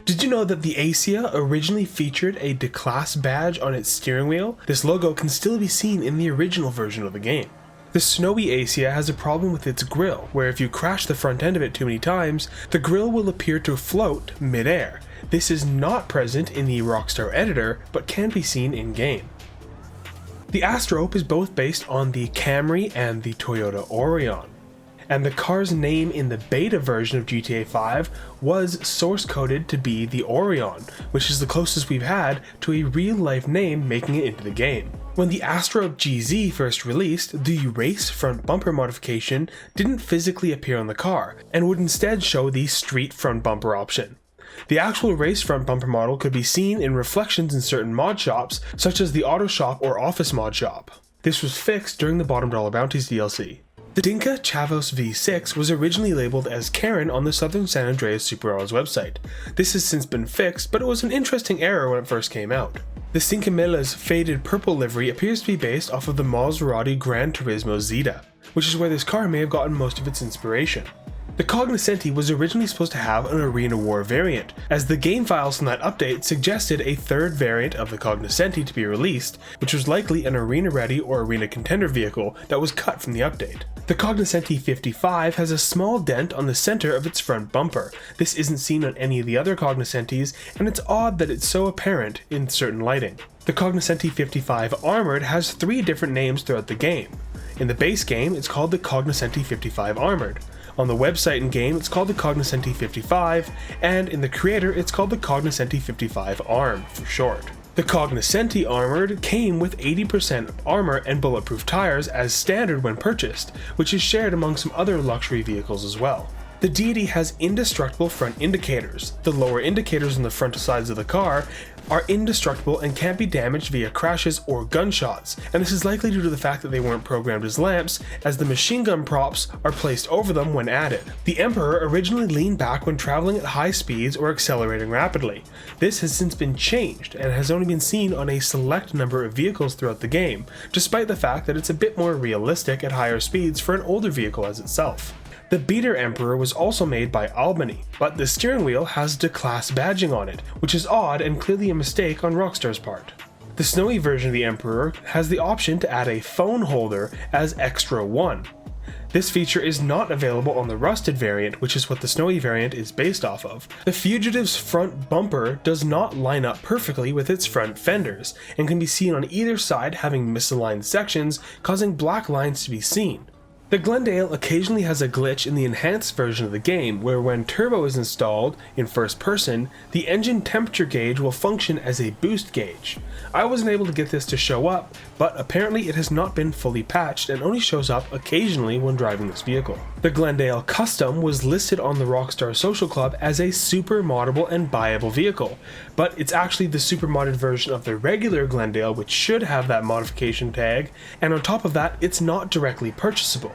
Did you know that the Acia originally featured a declass badge on its steering wheel? This logo can still be seen in the original version of the game. The snowy Acia has a problem with its grille, where if you crash the front end of it too many times, the grille will appear to float mid-air. This is not present in the Rockstar editor, but can be seen in-game. The Astrope is both based on the Camry and the Toyota Orion, and the car's name in the beta version of GTA 5 was source coded to be the Orion, which is the closest we've had to a real-life name making it into the game. When the Astrope GZ first released, the race front bumper modification didn't physically appear on the car, and would instead show the street front bumper option. The actual race front bumper model could be seen in reflections in certain mod shops, such as the Auto Shop or Office Mod Shop. This was fixed during the Bottom Dollar Bounties DLC. The Dinka Chavos V6 was originally labeled as Karen on the Southern San Andreas Super Autos website. This has since been fixed, but it was an interesting error when it first came out. The Cincamela's faded purple livery appears to be based off of the Maserati Gran Turismo Zeta, which is where this car may have gotten most of its inspiration. The Cognoscenti was originally supposed to have an Arena War variant, as the game files from that update suggested a third variant of the Cognoscenti to be released, which was likely an Arena Ready or Arena Contender vehicle that was cut from the update. The Cognoscenti 55 has a small dent on the center of its front bumper. This isn't seen on any of the other Cognoscentis, and it's odd that it's so apparent in certain lighting. The Cognoscenti 55 Armored has 3 different names throughout the game. In the base game, it's called the Cognoscenti 55 Armored. On the website and game, it's called the Cognoscenti 55, and in the creator, it's called the Cognoscenti 55 ARM for short. The Cognoscenti Armored came with 80% armor and bulletproof tires as standard when purchased, which is shared among some other luxury vehicles as well. The Deity has indestructible front indicators. The lower indicators on the front sides of the car are indestructible and can't be damaged via crashes or gunshots, and this is likely due to the fact that they weren't programmed as lamps, as the machine gun props are placed over them when added. The Emperor originally leaned back when traveling at high speeds or accelerating rapidly. This has since been changed and has only been seen on a select number of vehicles throughout the game, despite the fact that it's a bit more realistic at higher speeds for an older vehicle as itself. The Beater Emperor was also made by Albany, but the steering wheel has declass badging on it, which is odd and clearly a mistake on Rockstar's part. The snowy version of the Emperor has the option to add a phone holder as Extra 1. This feature is not available on the rusted variant, which is what the snowy variant is based off of. The Fugitive's front bumper does not line up perfectly with its front fenders, and can be seen on either side having misaligned sections, causing black lines to be seen. The Glendale occasionally has a glitch in the enhanced version of the game where when turbo is installed in first person, the engine temperature gauge will function as a boost gauge. I wasn't able to get this to show up, but apparently it has not been fully patched and only shows up occasionally when driving this vehicle. The Glendale Custom was listed on the Rockstar Social Club as a super moddable and buyable vehicle, but it's actually the super modded version of the regular Glendale which should have that modification tag, and on top of that, it's not directly purchasable.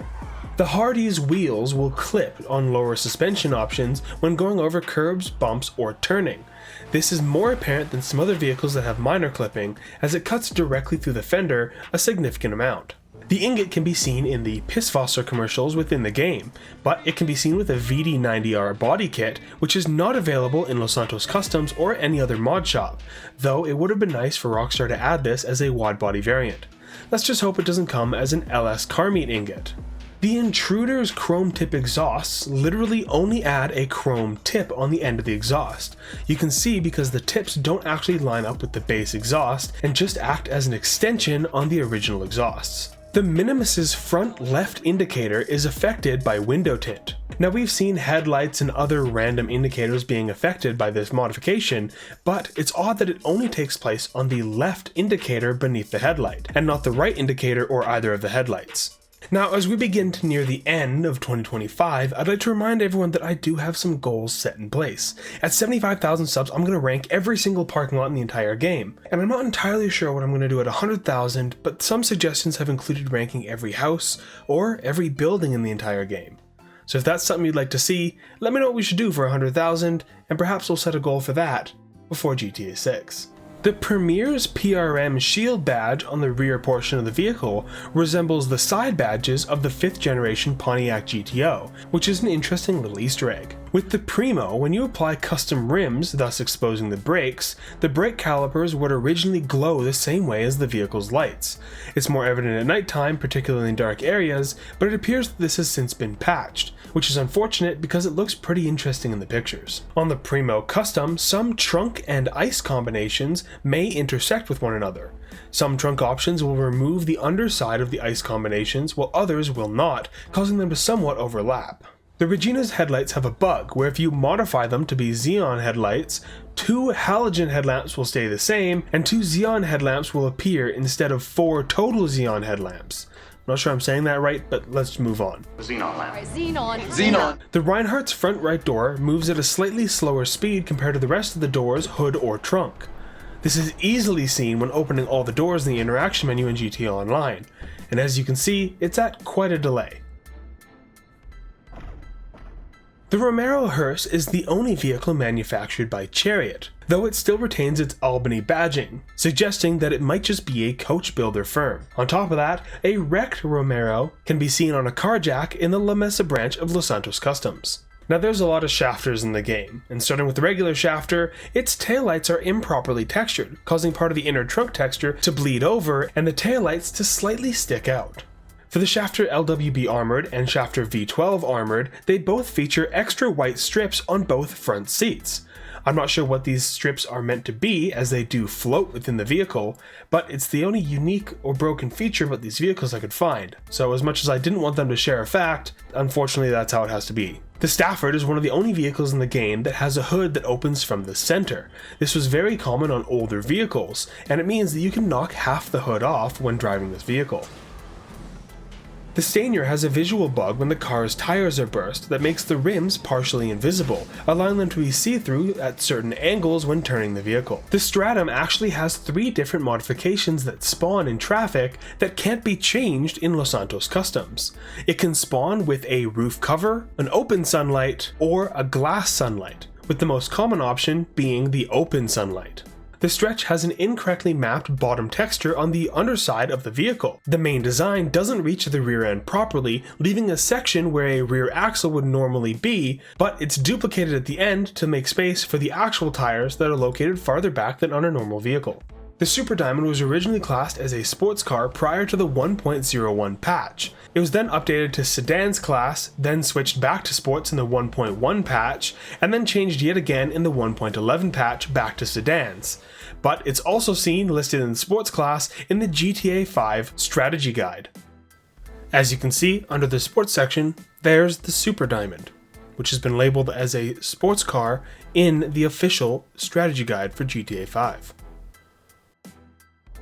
The Hardy's wheels will clip on lower suspension options when going over curbs, bumps, or turning. This is more apparent than some other vehicles that have minor clipping, as it cuts directly through the fender a significant amount. The ingot can be seen in the Pisswasser commercials within the game, but it can be seen with a VD90R body kit, which is not available in Los Santos Customs or any other mod shop, though it would have been nice for Rockstar to add this as a wide body variant. Let's just hope it doesn't come as an LS car meat ingot. The Intruder's chrome tip exhausts literally only add a chrome tip on the end of the exhaust. You can see because the tips don't actually line up with the base exhaust and just act as an extension on the original exhausts. The Minimus's front left indicator is affected by window tint. Now we've seen headlights and other random indicators being affected by this modification, but it's odd that it only takes place on the left indicator beneath the headlight, and not the right indicator or either of the headlights. Now, as we begin to near the end of 2025, I'd like to remind everyone that I do have some goals set in place. At 75,000 subs, I'm going to rank every single parking lot in the entire game. And I'm not entirely sure what I'm going to do at 100,000, but some suggestions have included ranking every house or every building in the entire game. So if that's something you'd like to see, let me know what we should do for 100,000, and perhaps we'll set a goal for that before GTA 6. The Premier's PRM shield badge on the rear portion of the vehicle resembles the side badges of the 5th generation Pontiac GTO, which is an interesting little Easter egg. With the Primo, when you apply custom rims, thus exposing the brakes, the brake calipers would originally glow the same way as the vehicle's lights. It's more evident at nighttime, particularly in dark areas, but it appears that this has since been patched, which is unfortunate because it looks pretty interesting in the pictures. On the Primo Custom, some trunk and ice combinations may intersect with one another. Some trunk options will remove the underside of the ice combinations, while others will not, causing them to somewhat overlap. The Regina's headlights have a bug where if you modify them to be xenon headlights, 2 halogen headlamps will stay the same, and 2 xenon headlamps will appear instead of 4 total xenon headlamps. I'm not sure I'm saying that right, but let's move on. Xenon lamp. Right, Xenon. Xenon. The Reinhardt's front right door moves at a slightly slower speed compared to the rest of the doors, hood, or trunk. This is easily seen when opening all the doors in the interaction menu in GTA Online, and as you can see, it's at quite a delay. The Romero hearse is the only vehicle manufactured by Chariot, though it still retains its Albany badging, suggesting that it might just be a coach builder firm. On top of that, a wrecked Romero can be seen on a car jack in the La Mesa branch of Los Santos Customs. Now there's a lot of shafters in the game, and starting with the regular shafter, its taillights are improperly textured, causing part of the inner trunk texture to bleed over and the taillights to slightly stick out. For the Shafter LWB Armored and Shafter V12 Armored, they both feature extra white strips on both front seats. I'm not sure what these strips are meant to be, as they do float within the vehicle, but it's the only unique or broken feature about these vehicles I could find. So as much as I didn't want them to share a fact, unfortunately that's how it has to be. The Stafford is one of the only vehicles in the game that has a hood that opens from the center. This was very common on older vehicles, and it means that you can knock half the hood off when driving this vehicle. The Stanier has a visual bug when the car's tires are burst that makes the rims partially invisible, allowing them to be see-through at certain angles when turning the vehicle. The Stratum actually has 3 different modifications that spawn in traffic that can't be changed in Los Santos Customs. It can spawn with a roof cover, an open sunlight, or a glass sunlight, with the most common option being the open sunlight. The Stretch has an incorrectly mapped bottom texture on the underside of the vehicle. The main design doesn't reach the rear end properly, leaving a section where a rear axle would normally be, but it's duplicated at the end to make space for the actual tires that are located farther back than on a normal vehicle. The Super Diamond was originally classed as a sports car prior to the 1.01 patch. It was then updated to Sedans class, then switched back to sports in the 1.1 patch, and then changed yet again in the 1.11 patch back to sedans. But it's also seen listed in the sports class in the GTA 5 strategy guide. As you can see under the sports section, there's the Super Diamond, which has been labeled as a sports car in the official strategy guide for GTA 5.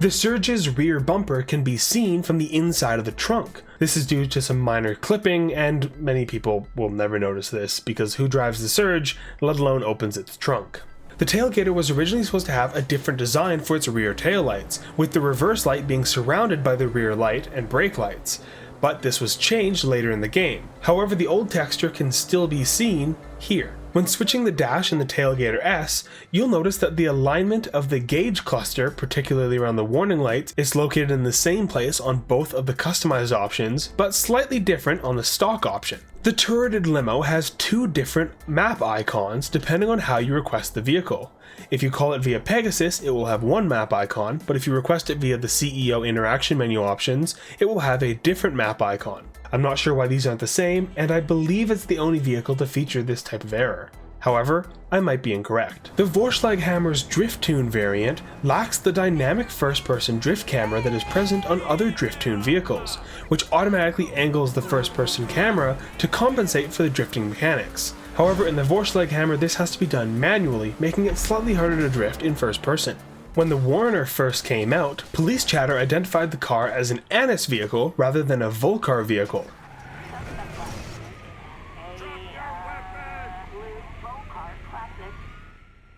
The Surge's rear bumper can be seen from the inside of the trunk. This is due to some minor clipping, and many people will never notice this because who drives the Surge, let alone opens its trunk. The tailgater was originally supposed to have a different design for its rear taillights, with the reverse light being surrounded by the rear light and brake lights, but this was changed later in the game. However, the old texture can still be seen here. When switching the dash in the Tailgater S, you'll notice that the alignment of the gauge cluster, particularly around the warning lights, is located in the same place on both of the customized options, but slightly different on the stock option. The turreted limo has 2 different map icons depending on how you request the vehicle. If you call it via Pegasus, it will have one map icon, but if you request it via the CEO interaction menu options, it will have a different map icon. I'm not sure why these aren't the same, and I believe it's the only vehicle to feature this type of error. However, I might be incorrect. The Vorschlaghammer's Drift Tune variant lacks the dynamic first-person drift camera that is present on other Drift Tune vehicles, which automatically angles the first-person camera to compensate for the drifting mechanics. However, in the Vorschlaghammer, this has to be done manually, making it slightly harder to drift in first person. When the Warner first came out, Police Chatter identified the car as an Anis vehicle rather than a Volcar vehicle.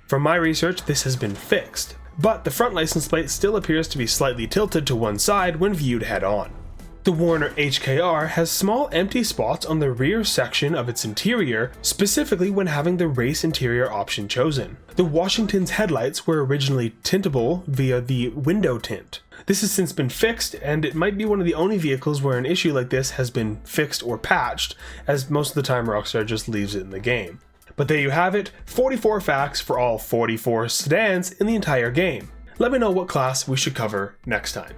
From my research, this has been fixed, but the front license plate still appears to be slightly tilted to one side when viewed head-on. The Warner HKR has small empty spots on the rear section of its interior, specifically when having the race interior option chosen. The Washington's headlights were originally tintable via the window tint. This has since been fixed, and it might be one of the only vehicles where an issue like this has been fixed or patched, as most of the time Rockstar just leaves it in the game. But there you have it, 44 facts for all 44 sedans in the entire game. Let me know what class we should cover next time.